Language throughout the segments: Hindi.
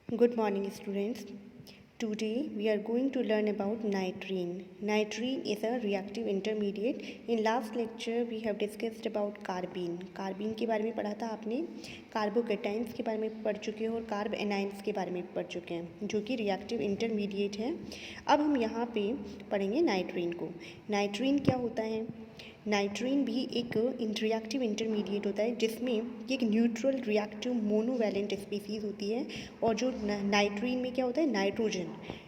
Good morning, students. Today we are going to learn about nitrene. Nitrene is a reactive intermediate. In last lecture we have discussed about carbene. Carbene के बारे में पढ़ा था आपने, कार्बोकेटाइंस के बारे में पढ़ चुके हो और कार्ब एनाइंस के बारे में पढ़ चुके हैं, जो कि रिएक्टिव इंटरमीडिएट है. अब हम यहाँ पे पढ़ेंगे नाइट्रीन को. नाइट्रीन क्या होता है? नाइट्रीन भी एक रिएक्टिव इंटरमीडिएट होता है जिसमें एक न्यूट्रल रिएक्टिव मोनोवैलेंट स्पीसीज़ होती है. और जो नाइट्रीन में क्या होता है,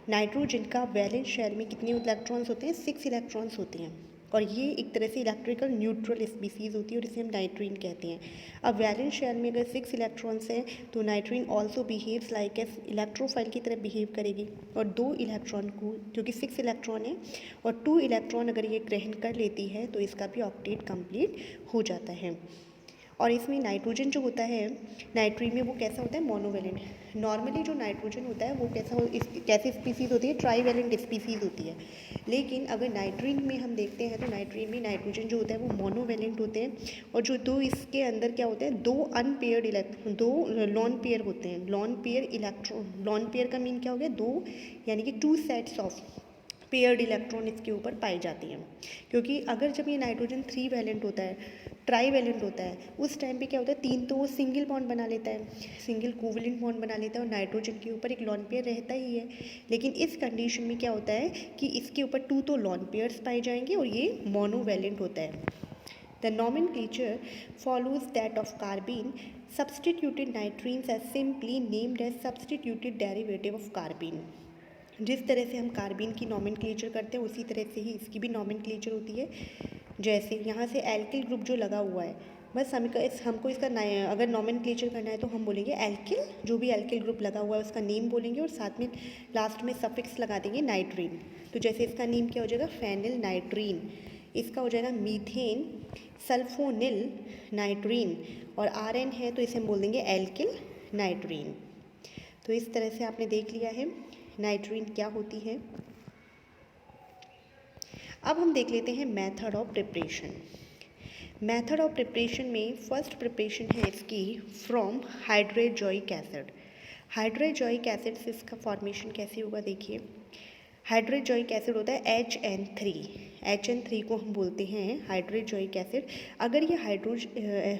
नाइट्रोजन का वैलेंस शेल में कितने इलेक्ट्रॉन्स होते हैं? 6 इलेक्ट्रॉन्स होते हैं. और ये एक तरह से इलेक्ट्रिकल न्यूट्रल स्पीसीज़ होती है और इसे हम नाइट्रीन कहते हैं. अब वैलेंस शेल में अगर 6 इलेक्ट्रॉन्स हैं तो नाइट्रीन also behaves like S electrophile की तरह बिहेव करेगी. और 2 इलेक्ट्रॉन को, क्योंकि 6 इलेक्ट्रॉन है और 2 इलेक्ट्रॉन अगर ये ग्रहण कर लेती है तो इसका भी ऑक्टेट कंप्लीट हो जाता है. और इसमें नाइट्रोजन जो होता है नाइट्रीन में, वो कैसा होता है? मोनोवैलेंट. नॉर्मली जो नाइट्रोजन होता है वो कैसी स्पीसीज़ होती है? ट्राईवैलेंट स्पीसीज़ होती है. लेकिन अगर नाइट्रीन में हम देखते हैं तो नाइट्रीन में नाइट्रोजन जो होता है वो मोनोवैलेंट होते हैं. और जो दो इसके अंदर क्या होते हैं? 2 अनपेयर्ड दो लॉन पेयर होते हैं. लॉन पेयर का मीन क्या हो गया? 2 यानी कि 2 सेट्स ऑफ पेयर्ड इलेक्ट्रॉन इसके ऊपर पाई जाती हैं. क्योंकि अगर जब ये नाइट्रोजन 3 वैलेंट होता है, ट्राईवैलेंट होता है, उस टाइम पे क्या होता है? 3 तो वो सिंगल बॉन्ड बना लेता है, सिंगल कोवलेंट बॉन्ड बना लेता है और नाइट्रोजन के ऊपर एक लॉन पेयर रहता ही है. लेकिन इस कंडीशन में क्या होता है कि इसके ऊपर 2 तो लॉन पेयर्स पाए जाएंगे और ये मोनोवैलेंट होता है. The nomenclature follows that of carbene. Substituted nitrines are simply named as substituted derivative of carbene. जिस तरह से हम कार्बीन की नॉमेनक्लेचर करते हैं उसी तरह से ही इसकी भी नॉमेनक्लेचर होती है. जैसे यहाँ से एल्किल ग्रुप जो लगा हुआ है, बस हमको इसका अगर नॉमेनक्लेचर करना है तो हम बोलेंगे एल्किल. जो भी एल्किल ग्रुप लगा हुआ है उसका नेम बोलेंगे और साथ में लास्ट में सफिक्स लगा देंगे नाइट्रीन. तो जैसे इसका नेम क्या हो जाएगा? Phenyl nitrene. इसका हो जाएगा मीथेन सल्फोनिल नाइट्रीन. और RN है तो इसे हम बोल देंगे एल्किल नाइट्रीन. तो इस तरह से आपने देख लिया है नाइट्रीन क्या होती है. अब हम देख लेते हैं method of preparation. Method of preparation में फर्स्ट प्रिपरेशन है इसकी from hydrazoic acid. Hydrazoic acid से इसका फॉर्मेशन कैसे होगा? देखिए, हाइड्रोजोइक एसिड होता है HN3. HN3 को हम बोलते हैं हाइड्रोजोइक एसिड. अगर ये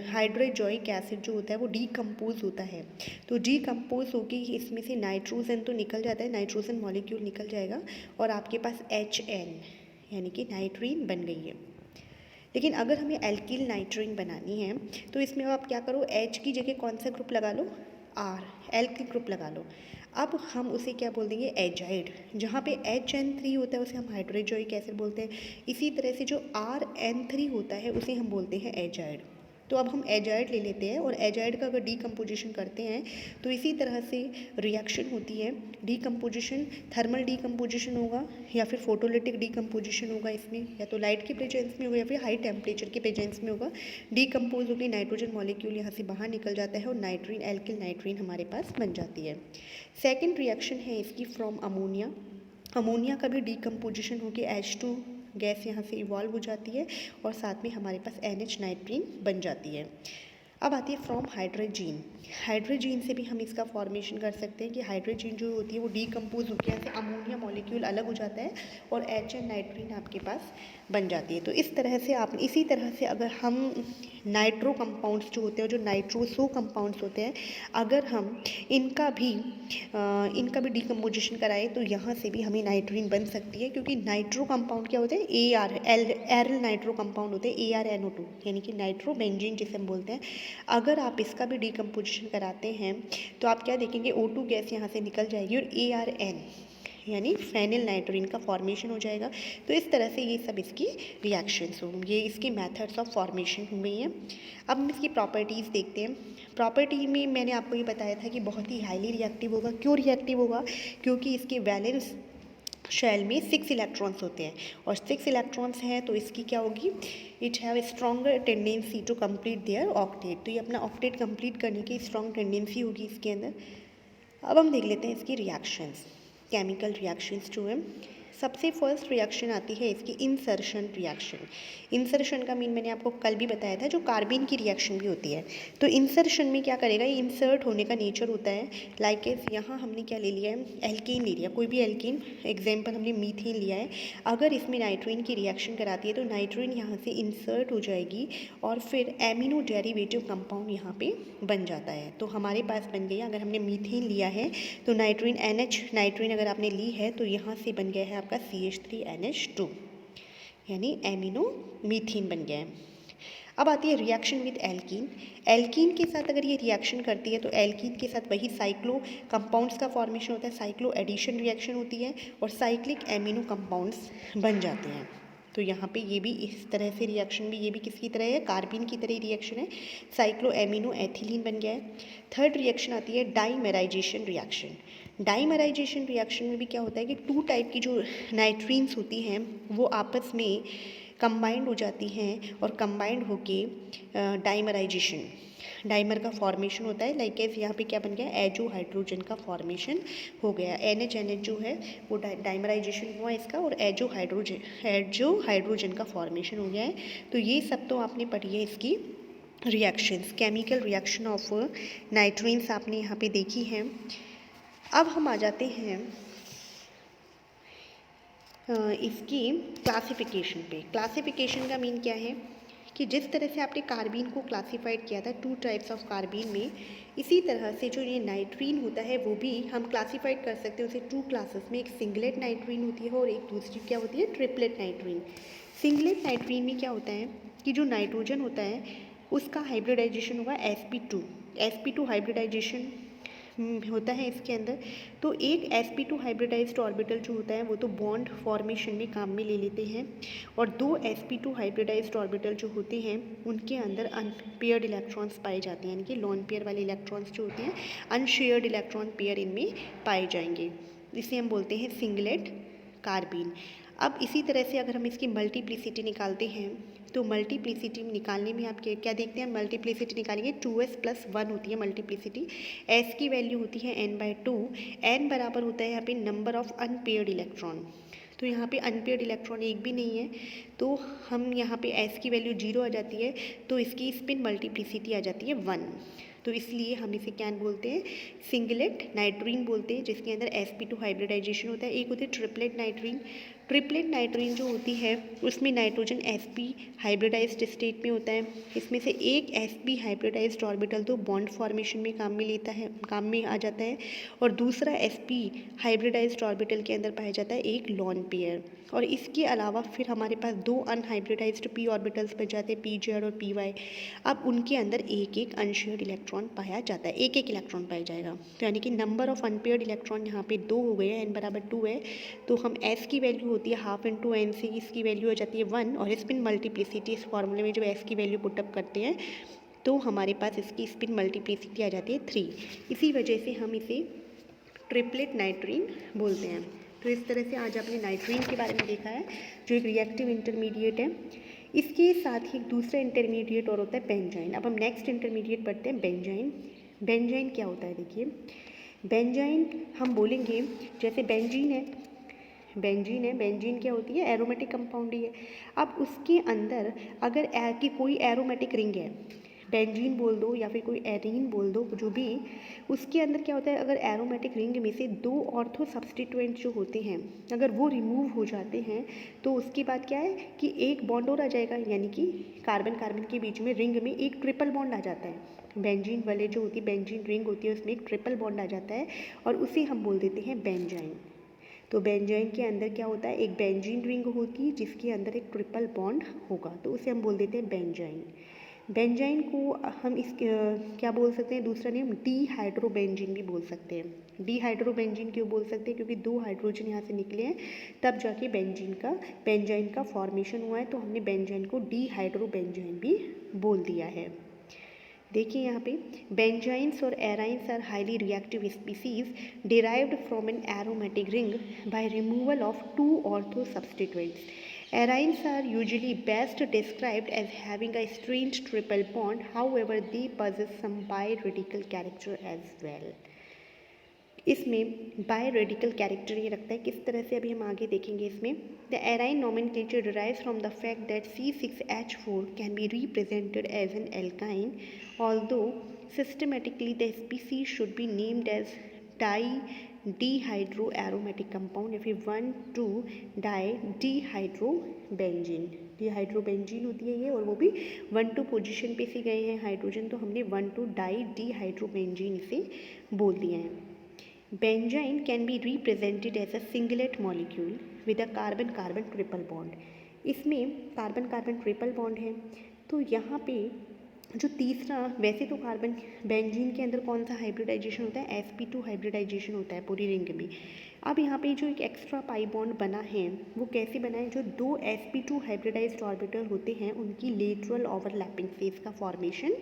हाइड्रोजोइक एसिड जो होता है वो डीकम्पोज होता है तो डीकम्पोज होकर इसमें से नाइट्रोजन तो निकल जाता है, नाइट्रोजन मॉलिक्यूल निकल जाएगा और आपके पास HN यानी कि नाइट्रीन बन गई है. लेकिन अगर हमें एल्किल नाइट्रीन बनानी है तो इसमें आप क्या करो? H की जगह कौन सा ग्रुप लगा लो? R. एल्किल ग्रुप लगा लो. अब हम उसे क्या बोल देंगे? एजाइड. जहाँ पे HN3 होता है उसे हम हाइड्रोजोइक एसिड बोलते हैं. इसी तरह से जो RN3 होता है उसे हम बोलते हैं एजाइड. तो अब हम एजाइड ले लेते हैं और एजाइड का अगर डीकम्पोजिशन करते हैं तो इसी तरह से रिएक्शन होती है. डीकम्पोजिशन थर्मल डीकम्पोजिशन होगा या फिर फोटोलिटिक डीकम्पोजिशन होगा. इसमें या तो लाइट के प्रेजेंस में होगा या फिर हाई टेम्परेचर के प्रेजेंस में होगा. डीकम्पोज होकर नाइट्रोजन मॉलिक्यूल यहाँ से बाहर निकल जाता है और नाइट्रीन एल्किल नाइट्रीन हमारे पास बन जाती है. सेकेंड रिएक्शन है इसकी फ्रॉम अमोनिया. अमोनिया का भी डीकम्पोजिशन होकर H2 गैस यहाँ से इवॉल्व हो जाती है और साथ में हमारे पास NH नाइट्रीन बन जाती है. अब आती है फ्रॉम हाइड्रोजीन. हाइड्रोजीन से भी हम इसका फॉर्मेशन कर सकते हैं कि हाइड्रोजीन जो होती है वो डीकम्पोज होकर यहाँ से अमोनिया मॉलिक्यूल अलग हो जाता है और HN नाइट्रीन आपके पास बन जाती है. तो इस तरह से आप इसी तरह से अगर हम नाइट्रो कंपाउंड्स जो होते हैं, जो नाइट्रोसो कंपाउंड्स होते हैं, अगर हम इनका भी डीकम्पोजिशन कराएं तो यहाँ से भी हमें नाइट्रीन बन सकती है. क्योंकि नाइट्रो कंपाउंड क्या होते हैं? एरल नाइट्रो कंपाउंड होते हैं, ArNO2 यानी कि नाइट्रो बेंजीन जिसे हम बोलते हैं. अगर आप इसका भी डीकम्पोजिशन कराते हैं तो आप क्या देखेंगे? O2 गैस यहाँ से निकल जाएगी और ArN यानी फेनिल नाइट्रीन का फॉर्मेशन हो जाएगा. तो इस तरह से ये सब इसकी रिएक्शंस होंगी. ये इसकी मेथड्स ऑफ फॉर्मेशन हो गई हैं. अब हम इसकी प्रॉपर्टीज़ देखते हैं. प्रॉपर्टी में मैंने आपको ये बताया था कि बहुत ही हाईली रिएक्टिव होगा. क्यों रिएक्टिव होगा? क्योंकि इसके वैलेंस शेल में 6 इलेक्ट्रॉन्स होते हैं और 6 इलेक्ट्रॉन्स हैं तो इसकी क्या होगी? It have stronger tendency to complete their octet. तो ये अपना ऑक्टेट कंप्लीट करने की स्ट्रॉन्ग टेंडेंसी होगी इसके अंदर. अब हम देख लेते हैं इसकी रिएक्शंस, केमिकल रिएक्शंस जो है. सबसे फर्स्ट रिएक्शन आती है इसकी इंसर्शन रिएक्शन। इंसर्शन का मीन मैंने आपको कल भी बताया था, जो कार्बिन की रिएक्शन भी होती है। तो इंसर्शन में क्या करेगा, ये इंसर्ट होने का नेचर होता है। लाइक यहाँ हमने क्या ले लिया है, एल्कीन ले लिया, कोई भी एल्कीन, एग्जाम्पल हमने मीथेन लिया है। अगर इसमें नाइट्रोजन की रिएक्शन कराती है तो नाइट्रोजन यहाँ से इंसर्ट हो जाएगी और फिर एमिनो डेरिवेटिव कंपाउंड यहाँ पे बन जाता है। तो हमारे पास बन गया, अगर हमने मीथेन लिया है तो नाइट्रोजन NH नाइट्रोजन अगर आपने ली है तो यहाँ से बन गया है आपका CH3NH2, यानी एमिनो मीथेन बन गया है। अब आती है रिएक्शन विद एल्कीन। एल्कीन के साथ अगर ये रिएक्शन करती है तो एल्कीन के साथ वही साइक्लो कंपाउंड्स का फॉर्मेशन होता है, साइक्लो एडिशन रिएक्शन होती है और साइक्लिक एमिनो कंपाउंड्स बन जाते हैं। तो यहाँ पे ये भी इस तरह से रिएक्शन भी, ये भी किसकी तरह है, कार्बिन की तरह रिएक्शन है, साइक्लो एमिनो एथिलीन बन गया है। थर्ड रिएक्शन आती है डाइमेराइजेशन रिएक्शन। डाइमेराइजेशन रिएक्शन में भी क्या होता है कि टू टाइप की जो नाइट्रीन्स होती हैं वो आपस में कंबाइंड हो जाती हैं और कंबाइंड होके डाइमराइजेशन, डाइमर का फॉर्मेशन होता है। लाइक यहाँ पे क्या बन गया, एजो हाइड्रोजन का फॉर्मेशन हो गया। NH जो है वो डाइमराइजेशन हुआ इसका और एजो हाइड्रोजन का फॉर्मेशन हो गया है। तो ये सब तो आपने पढ़ी है इसकी रिएक्शंस, केमिकल रिएक्शन ऑफ नाइट्रीन्स आपने यहाँ पे देखी हैं। अब हम आ जाते हैं इसकी क्लासिफिकेशन पे। क्लासिफिकेशन का मीन क्या है कि जिस तरह से आपने कार्बीन को क्लासिफाइड किया था टू टाइप्स ऑफ कार्बीन में, इसी तरह से जो ये नाइट्रीन होता है वो भी हम क्लासिफाइड कर सकते हैं उसे टू क्लासेस में। एक सिंगलेट नाइट्रीन होती है और एक दूसरी क्या होती है, ट्रिपलेट नाइट्रीन। सिंगलेट नाइट्रीन में क्या होता है कि जो नाइट्रोजन होता है उसका हाइब्रिडाइजेशन हुआ sp2 हाइब्रिडाइजेशन होता है इसके अंदर। तो एक sp2 हाइब्रिडाइज्ड ऑर्बिटल जो होता है वो तो बॉन्ड फॉर्मेशन में काम में ले लेते हैं और दो sp2 हाइब्रिडाइज्ड ऑर्बिटल जो होते हैं उनके अंदर अनपेयर्ड इलेक्ट्रॉन्स पाए जाते हैं, यानी कि लॉन पेयर वाले इलेक्ट्रॉन्स जो होते हैं अनशेयर्ड इलेक्ट्रॉन पेयर इनमें पाए जाएंगे। इसे हम बोलते हैं सिंगलेट कार्बीन। अब इसी तरह से अगर हम इसकी मल्टीप्लिसिटी निकालते हैं तो मल्टीप्लिसिटी निकालने में आप क्या देखते हैं, मल्टीप्लिसिटी निकालेंगे 2s+1 होती है मल्टीप्लिसिटी। s की वैल्यू होती है n/2, n बराबर होता है यहाँ पे नंबर ऑफ अनपेयर्ड इलेक्ट्रॉन। तो यहाँ पे अनपेयर्ड इलेक्ट्रॉन एक भी नहीं है तो हम यहाँ पे s की वैल्यू 0 आ जाती है तो इसकी स्पिन मल्टीप्लिसिटी आ जाती है 1। तो इसलिए हम इसे क्या बोलते हैं, सिंगलेट नाइट्रीन बोलते हैं जिसके अंदर sp2 हाइब्रिडाइजेशन होता है। एक होती है ट्रिपलेट नाइट्रीन। ट्रिपलेट नाइट्रीन जो होती है उसमें नाइट्रोजन sp हाइब्रिडाइज्ड स्टेट में होता है। इसमें से एक sp हाइब्रिडाइज्ड ऑर्बिटल तो बॉन्ड फॉर्मेशन में काम में आ जाता है और दूसरा sp हाइब्रिडाइज्ड ऑर्बिटल के अंदर पाया जाता है एक लॉन पेयर। और इसके अलावा फिर हमारे पास दो अनहाइब्रिडाइज्ड p ऑर्बिटल्स बच जाते हैं, pz और py। अब उनके अंदर एक एक अनशेयर्ड इलेक्ट्रॉन पाया जाता है, एक एक इलेक्ट्रॉन पाया जाएगा। तो यानी कि नंबर ऑफ अनपेयर्ड इलेक्ट्रॉन यहाँ पे 2 हो गए हैं, n बराबर 2 है। तो हम s की वैल्यू होती है हाफ इंटू n से इसकी वैल्यू हो जाती है 1 और स्पिन मल्टीप्लिसिटी इस फॉर्मूले में जब s की वैल्यू पुटअप करते हैं तो हमारे पास इसकी स्पिन मल्टीप्लिसिटी आ जाती है 3। इसी वजह से हम इसे ट्रिपलेट नाइट्रीन बोलते हैं। तो इस तरह से आज आपने नाइट्रीन के बारे में देखा है जो एक रिएक्टिव इंटरमीडिएट है। इसके साथ ही एक दूसरा इंटरमीडिएट और होता है बेंजाइन। अब हम नेक्स्ट इंटरमीडिएट पढ़ते हैं बेंजाइन। बेंजाइन क्या होता है, देखिए बेंजाइन हम बोलेंगे जैसे बेंजीन क्या होती है, एरोमेटिक कंपाउंड ही है। अब उसके अंदर अगर की कोई एरोमेटिक रिंग है, बेंजीन बोल दो या फिर कोई एरीन बोल दो, जो भी, उसके अंदर क्या होता है, अगर एरोमेटिक रिंग में से दो ऑर्थो सब्सटीट्यूएंट जो होते हैं अगर वो रिमूव हो जाते हैं तो उसके बाद क्या है कि एक बॉन्ड और आ जाएगा, यानी कि कार्बन कार्बन के बीच में रिंग में एक ट्रिपल बॉन्ड आ जाता है। बेंजीन वाले जो होती है, बेंजीन रिंग होती है उसमें एक ट्रिपल बॉन्ड आ जाता है और उसे हम बोल देते हैं बेंजाइन। तो बेंजाइन के अंदर क्या होता है, एक बेंजीन रिंग होगी जिसके अंदर एक ट्रिपल बॉन्ड होगा, तो उसे हम बोल देते हैं बेंजाइन। बेंजाइन को हम इस क्या बोल सकते हैं, दूसरा नेम डीहाइड्रोबेंजीन भी बोल सकते हैं। डीहाइड्रोबेंजीन क्यों बोल सकते हैं, क्योंकि दो हाइड्रोजन यहाँ से निकले हैं तब जाके बेंजाइन का फॉर्मेशन हुआ है, तो हमने बेंजाइन को डीहाइड्रोबेंजाइन भी बोल दिया है। देखिए यहाँ पे बेंजाइन्स और arynes are highly reactive species derived from an aromatic ring by removal of two ortho substituents. Arynes are usually best described as having a strange triple bond, however they possess some bi-radical character as well. इसमें बाय रेडिकल कैरेक्टर ये रखता है, किस तरह से अभी हम आगे देखेंगे इसमें। The aryne nomenclature derives from the fact that C6H4 can be represented as an alkyne, although systematically the species should be named as didehydro aromatic compound या फिर 1,2 डाई डिहाइड्रोबेंजीन। डिहाइड्रोबेंजीन होती है ये, और वो भी 1,2 पोजीशन पे से गए हैं हाइड्रोजन, तो हमने 1,2 डाई डिहाइड्रोबेंजीन इसे बोल दिया है। Benzyne can be represented as a singlet molecule with a carbon carbon triple bond. इसमें कार्बन कार्बन ट्रिपल बॉन्ड है, तो यहाँ पे जो तीसरा, वैसे तो कार्बन बेंजीन के अंदर कौन सा हाइब्रिडाइजेशन होता है, sp2 हाइब्रिडाइजेशन होता है पूरी रिंग में। अब यहाँ पे जो एक एक्स्ट्रा पाई बॉन्ड बना है वो कैसे बना है, जो दो sp2 हाइब्रिडाइज्ड ऑर्बिटल होते हैं उनकी लेटरल ओवरलैपिंग से इसका फॉर्मेशन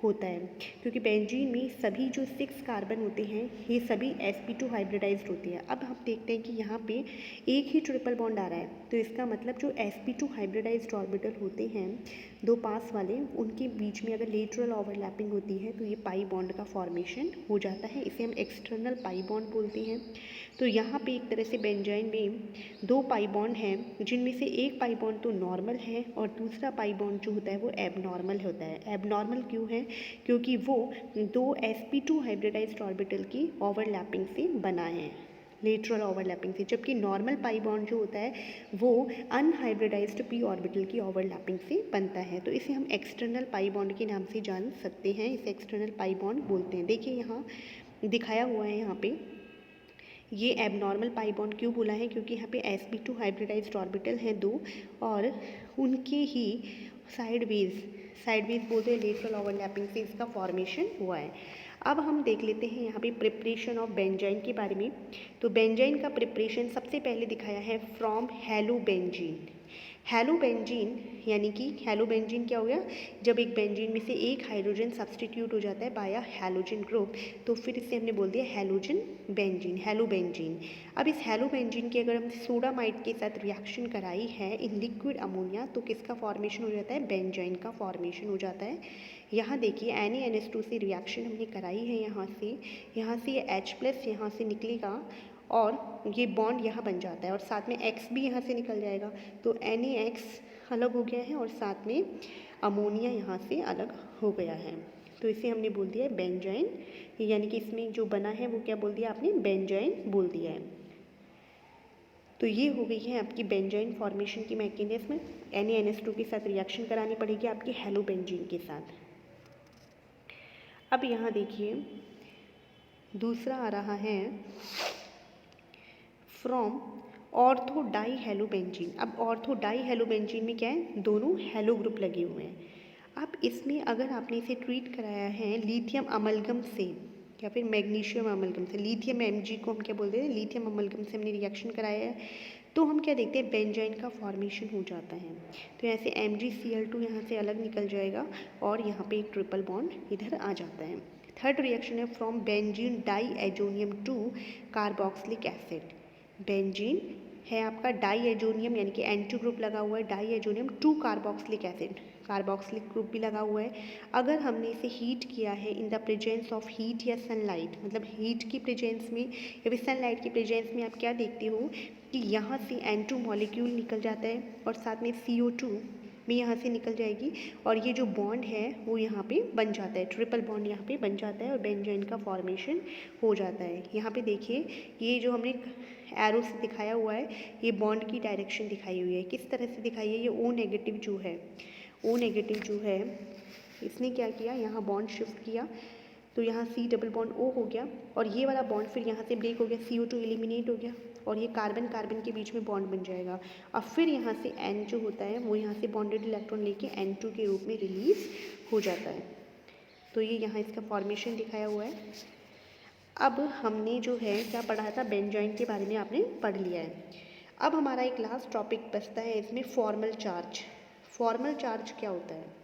होता है, क्योंकि बेंजीन में सभी जो 6 कार्बन होते हैं ये सभी sp2 हाइब्रिडाइज्ड होते हैं। अब हम देखते हैं कि यहाँ पे एक ही ट्रिपल बॉन्ड आ रहा है, तो इसका मतलब जो sp2 हाइब्रिडाइज्ड ऑर्बिटल होते हैं दो पास वाले, उनके बीच में अगर लेटरल ओवरलैपिंग होती है तो ये पाई बॉन्ड का फॉर्मेशन हो जाता है, इसे हम एक्सटर्नल पाई बॉन्ड बोलते हैं। तो यहाँ पे एक तरह से बेंजाइन में दो पाई बॉन्ड हैं, जिनमें से एक पाई बॉन्ड तो नॉर्मल है और दूसरा पाई बॉन्ड जो होता है वो एबनॉर्मल होता है। एबनॉर्मल क्यों है, क्योंकि वो दो sp2 हाइब्रिडाइज्ड ऑर्बिटल की ओवरलैपिंग से बना है, लेटरल ओवरलैपिंग से, जबकि नॉर्मल पाई बॉन्ड जो होता है वो अनहाइब्रिडाइज्ड p ऑर्बिटल की ओवरलैपिंग से बनता है। तो इसे हम एक्सटर्नल पाई बॉन्ड के नाम से जान सकते हैं, इसे एक्सटर्नल पाई बॉन्ड बोलते हैं। देखिए यहाँ दिखाया हुआ है, यहाँ पे ये एबनॉर्मल पाई बॉन्ड क्यों बोला है, क्योंकि यहाँ पे sp2 हाइब्रिडाइज्ड ऑर्बिटल हैं दो, और उनके ही साइडवेज बोलते हैं, लेटरल ओवरलैपिंग से इसका फॉर्मेशन हुआ है। अब हम देख लेते हैं यहाँ पे प्रिपरेशन ऑफ बेंजाइन के बारे में। तो बेंजाइन का प्रिपरेशन सबसे पहले दिखाया है फ्रॉम हेलोबेंजीन। हेलोबेंजीन यानी कि हेलोबेंजीन क्या हो गया, जब एक बेंजीन में से एक हाइड्रोजन सब्सटीट्यूट हो जाता है बाय अ हैलोजन ग्रुप, तो फिर इसे हमने बोल दिया हैलोजन बेंजीन, हेलोबेंजीन। अब इस हेलोबेंजीन की अगर हम सोडामाइड के साथ रिएक्शन कराई है इन लिक्विड अमोनिया, तो किसका फॉर्मेशन हो जाता है, बेंजाइन का फॉर्मेशन हो जाता है। यहाँ देखिए NaNH2 से रिएक्शन हमने कराई है, यहाँ से ये H+ यहाँ से निकलेगा और ये बॉन्ड यहाँ बन जाता है, और साथ में X भी यहाँ से निकल जाएगा, तो NaX अलग हो गया है और साथ में अमोनिया यहाँ से अलग हो गया है, तो इसे हमने बोल दिया है बेंजाइन, यानी कि इसमें जो बना है वो क्या बोल दिया आपने, बेंजाइन बोल दिया है। तो ये हो गई है आपकी बेंजाइन फॉर्मेशन की मैकेनिज्म। NaNH2 के साथ रिएक्शन करानी पड़ेगी आपकी हेलोबेंजीन के साथ। अब यहाँ देखिए दूसरा आ रहा है फ्रॉम ऑर्थो डाई हेलोबेंजीन। अब ऑर्थो डाई हेलोबेंजीन में क्या है, दोनों हेलो ग्रुप लगे हुए हैं। अब इसमें अगर आपने इसे ट्रीट कराया है लिथियम अमलगम से या फिर मैग्नीशियम अमलगम से, लिथियम Mg को हम क्या बोलते हैं, लिथियम अमलगम से हमने रिएक्शन कराया है, तो हम क्या देखते हैं, बेंजाइन का फॉर्मेशन हो जाता है। तो ऐसे MgCl2 यहाँ से अलग निकल जाएगा और यहाँ पे एक ट्रिपल बॉन्ड इधर आ जाता है। थर्ड रिएक्शन है from benzene diazonium to carboxylic acid. Benzene है आपका डाई एजोनियम यानी कि N2 ग्रुप लगा हुआ है, diazonium to carboxylic acid, carboxylic group भी लगा हुआ है। अगर हमने इसे हीट किया है in the presence of heat या सनलाइट, मतलब हीट की प्रेजेंस में या फिर सनलाइट की प्रेजेंस में, आप क्या देखते हो कि यहाँ से N2 मॉलिक्यूल निकल जाता है और साथ में CO2 भी यहाँ से निकल जाएगी, और ये जो बॉन्ड है वो यहाँ पे बन जाता है, ट्रिपल बॉन्ड यहाँ पे बन जाता है और बेंजाइन का फॉर्मेशन हो जाता है। यहाँ पे देखिए ये जो हमने एरो से दिखाया हुआ है, ये बॉन्ड की डायरेक्शन दिखाई हुई है, किस तरह से दिखाई है, ये O नेगेटिव जो है, O नेगेटिव जो है इसने क्या किया, यहाँ बॉन्ड शिफ्ट किया, तो यहाँ C डबल बॉन्ड O हो गया और ये वाला बॉन्ड फिर यहाँ से ब्रेक हो गया, CO2 एलिमिनेट हो गया और ये कार्बन कार्बन के बीच में बॉन्ड बन जाएगा। अब फिर यहाँ से N जो होता है वो यहाँ से बॉन्डेड इलेक्ट्रॉन लेके N2 के रूप में रिलीज हो जाता है। तो ये यहाँ इसका फॉर्मेशन दिखाया हुआ है। अब हमने जो है क्या पढ़ा था, बेंजाइन के बारे में आपने पढ़ लिया है। अब हमारा एक लास्ट टॉपिक बचता है इसमें, फॉर्मल चार्ज। फॉर्मल चार्ज क्या होता है,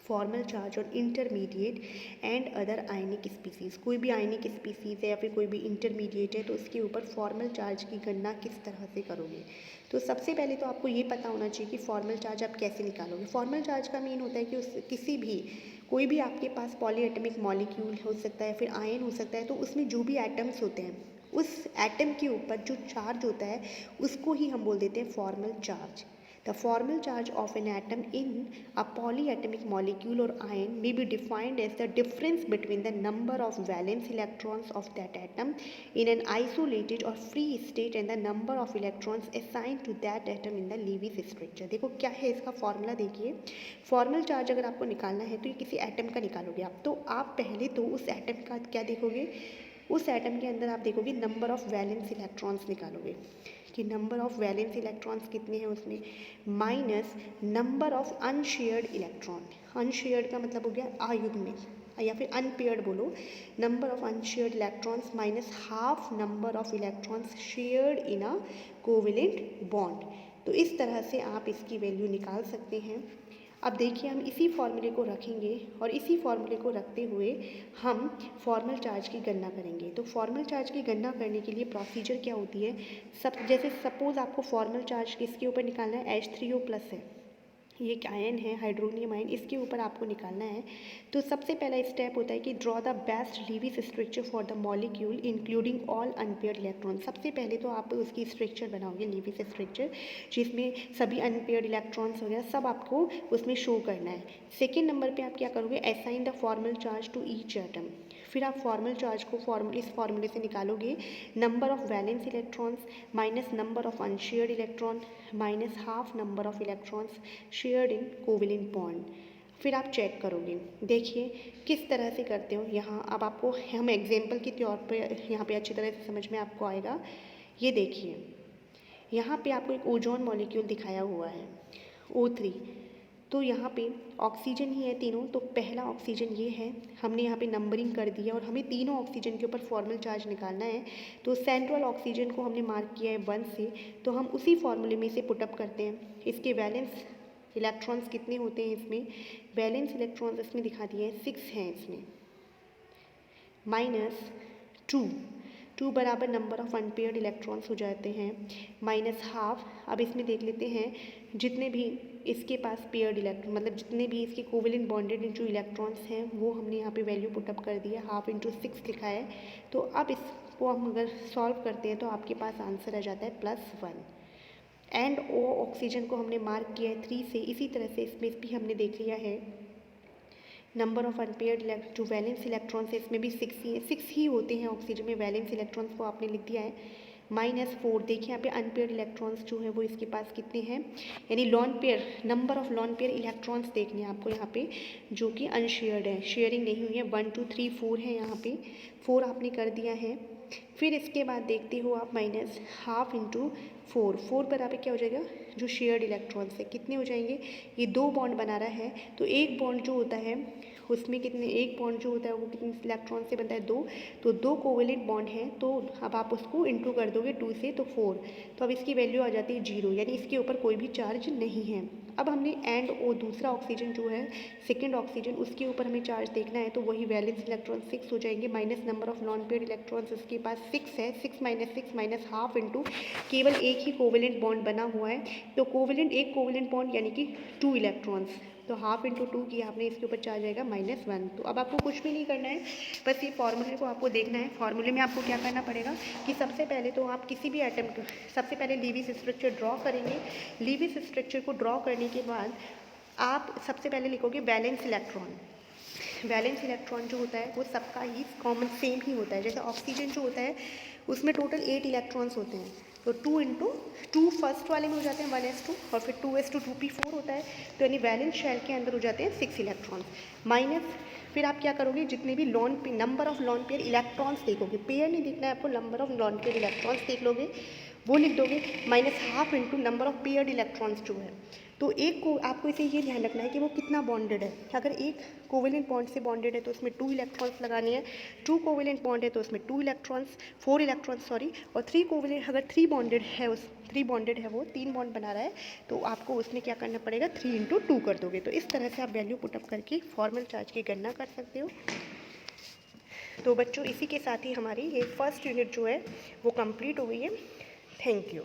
फॉर्मल चार्ज और intermediate and other ionic species. कोई भी आयनिक स्पीसीज़ है या फिर कोई भी इंटरमीडिएट है तो उसके ऊपर फॉर्मल चार्ज की गणना किस तरह से करोगे। तो सबसे पहले तो आपको ये पता होना चाहिए कि फॉर्मल चार्ज आप कैसे निकालोगे। फॉर्मल चार्ज का मीन होता है कि किसी भी कोई भी आपके पास पॉलीएटमिक मॉलिक्यूल हो सकता है, फिर आयन हो सकता है, तो उसमें जो भी एटम्स होते हैं उस एटम के ऊपर जो चार्ज होता है उसको ही हम बोल देते हैं formal charge. The formal charge of an atom in a polyatomic molecule or ion may be defined as the difference between the number of valence electrons of that atom in an isolated or free state and the number of electrons assigned to that atom in the Lewis structure. देखो क्या है इसका फॉर्मूला, देखिए फॉर्मल चार्ज अगर आपको निकालना है तो ये किसी एटम का निकालोगे आप, तो आप पहले तो उस एटम का क्या देखोगे, उस एटम के अंदर आप देखोगे नंबर ऑफ वैलेंस इलेक्ट्रॉन्स निकालोगे कि नंबर ऑफ वैलेंस इलेक्ट्रॉन्स कितने हैं उसमें, minus number of unshared electron. Unshared का मतलब हो गया आयुग्मिक या फिर अनपेयर्ड बोलो, number of unshared electrons minus half number of electrons shared in a covalent bond. तो इस तरह से आप इसकी वैल्यू निकाल सकते हैं। अब देखिए हम इसी फॉर्मूले को रखेंगे और इसी फॉर्मूले को रखते हुए हम फॉर्मल चार्ज की गणना करेंगे। तो फॉर्मल चार्ज की गणना करने के लिए प्रोसीजर क्या होती है, जैसे सपोज़ आपको फॉर्मल चार्ज किसके ऊपर निकालना है, H3O+ है, ये एक आयन है हाइड्रोनियम आयन, इसके ऊपर आपको निकालना है। तो सबसे पहला स्टेप होता है कि draw the best Lewis structure for the molecule including all unpaired electron. सबसे पहले तो आप उसकी स्ट्रक्चर बनाओगे लीविस स्ट्रक्चर, जिसमें सभी अनपेयर्ड इलेक्ट्रॉन्स वगैरह सब आपको उसमें शो करना है। सेकेंड नंबर पर आप क्या करोगे, assign the formal charge to each atom. फिर आप फॉर्मल चार्ज को इस फॉर्मूले से निकालोगे, number of valence electrons minus number of unshared electron minus half number of electrons shared in covalent bond. फिर आप चेक करोगे, देखिए किस तरह से करते हो। यहाँ अब आपको हम एग्जाम्पल के तौर पे यहाँ पे अच्छी तरह से समझ में आपको आएगा। ये देखिए यहाँ पे आपको एक ओजोन मॉलिक्यूल दिखाया हुआ है O3, तो यहाँ पे ऑक्सीजन ही है तीनों, तो पहला ऑक्सीजन ये है, हमने यहाँ पे नंबरिंग कर दिया और हमें तीनों ऑक्सीजन के ऊपर फॉर्मल चार्ज निकालना है। तो सेंट्रल ऑक्सीजन को हमने मार्क किया है 1 से, तो हम उसी फॉर्मूले में से पुटअप करते हैं। इसके वैलेंस इलेक्ट्रॉन्स कितने होते हैं इसमें, वैलेंस इलेक्ट्रॉन्स इसमें दिखा दिए हैं 6 हैं इसमें, माइनस 2 बराबर नंबर ऑफ अनपेयर्ड इलेक्ट्रॉन्स हो जाते हैं, माइनस हाफ। अब इसमें देख लेते हैं जितने भी इसके पास पेयर्ड इलेक्ट्रॉन मतलब जितने भी इसके कोवेलेंट बॉन्डेड जो इलेक्ट्रॉन्स हैं वो हमने यहाँ पे वैल्यू पुटअप कर दिया, हाफ इंटू 6 लिखा है। तो अब इसको हम अगर सॉल्व करते हैं तो आपके पास आंसर आ जाता है +1। एंड ओ ऑक्सीजन को हमने मार्क किया है 3 से, इसी तरह से इसमें भी हमने देख लिया है नंबर ऑफ अनपेयर्ड जो वैलेंस इलेक्ट्रॉन्स है इसमें भी 6 ही होते हैं ऑक्सीजन में, वैलेंस इलेक्ट्रॉन्स को आपने लिख दिया है -4। देखिए यहाँ पे अनपेयर्ड इलेक्ट्रॉन्स जो है वो इसके पास कितने हैं, यानी lone pair, number of lone pair electrons देखने हैं आपको यहाँ पे जो कि अनशेयर्ड है, शेयरिंग नहीं हुई है। 1 2 3 4 है, यहाँ पे 4 आपने कर दिया है। फिर इसके बाद देखते हो आप माइनस हाफ इंटू 4 बराबर क्या हो जाएगा, जो शेयर्ड इलेक्ट्रॉन्स है कितने हो जाएंगे, ये 2 बॉन्ड बना रहा है, तो एक बॉन्ड जो होता है उसमें कितने, एक बॉन्ड जो होता है वो कितने इलेक्ट्रॉन से बनता है 2, तो 2 कोवेलेंट बॉन्ड हैं, तो अब आप उसको इंटू कर दोगे 2 से तो 4, तो अब इसकी वैल्यू आ जाती है 0, यानी इसके ऊपर कोई भी चार्ज नहीं है। अब हमने एंड ओ दूसरा ऑक्सीजन जो है सेकेंड ऑक्सीजन उसके ऊपर हमें चार्ज देखना है, तो वही वैलेंस इलेक्ट्रॉन 6 हो जाएंगे, minus number of non paired electrons इसके पास 6 है, 6 माइनस हाफ इंटू केवल एक ही कोवेलेंट बॉन्ड बना हुआ है, तो कोवेलेंट एक कोवेलेंट बॉन्ड यानी कि 2 इलेक्ट्रॉन्स, तो हाफ इंटू 2 किया आपने, इसके ऊपर चार्ज आएगा -1। तो अब आपको कुछ भी नहीं करना है, बस ये फॉर्मूले को आपको देखना है। फॉर्मूले में आपको क्या करना पड़ेगा कि सबसे पहले तो आप किसी भी एटम को सबसे पहले लीविस स्ट्रक्चर ड्रॉ करेंगे। लीविस स्ट्रक्चर को ड्रॉ करने के बाद आप सबसे पहले लिखोगे वैलेंस इलेक्ट्रॉन। वैलेंस इलेक्ट्रॉन जो होता है वो सबका ही कॉमन सेम ही होता है, जैसे ऑक्सीजन जो होता है उसमें टोटल 8 इलेक्ट्रॉन्स होते हैं, तो 2 इंटू 2 फर्स्ट वाले में हो जाते हैं 1s2 और फिर 2s2 2p4 होता है, तो यानी वैलेंस शेल के अंदर हो जाते हैं 6 इलेक्ट्रॉन्स माइनस। फिर आप क्या करोगे, जितने भी number of lone pair electrons देखोगे, पेयर नहीं देखना है आपको, number of lone pair electrons देख लोगे वो लिख दोगे, minus half into number of paired electrons जो है। तो एक को आपको इसे ये ध्यान रखना है कि वो कितना बॉन्डेड है। अगर एक कोवेलेंट बॉन्ड से बॉन्डेड है तो उसमें 2 इलेक्ट्रॉन्स लगाने हैं, 2 कोवेलेंट बॉन्ड है तो उसमें 4 इलेक्ट्रॉन्स सॉरी, और 3 कोवेलेंट अगर 3 बॉन्डेड है वो 3 बॉन्ड बना रहा है, तो आपको उसमें क्या करना पड़ेगा 3 इंटू 2 कर दोगे। तो इस तरह से आप वैल्यू पुटअप करके फॉर्मल चार्ज की गणना कर सकते हो। तो बच्चों इसी के साथ ही हमारी ये फर्स्ट यूनिट जो है वो कंप्लीट हो गई है। Thank you.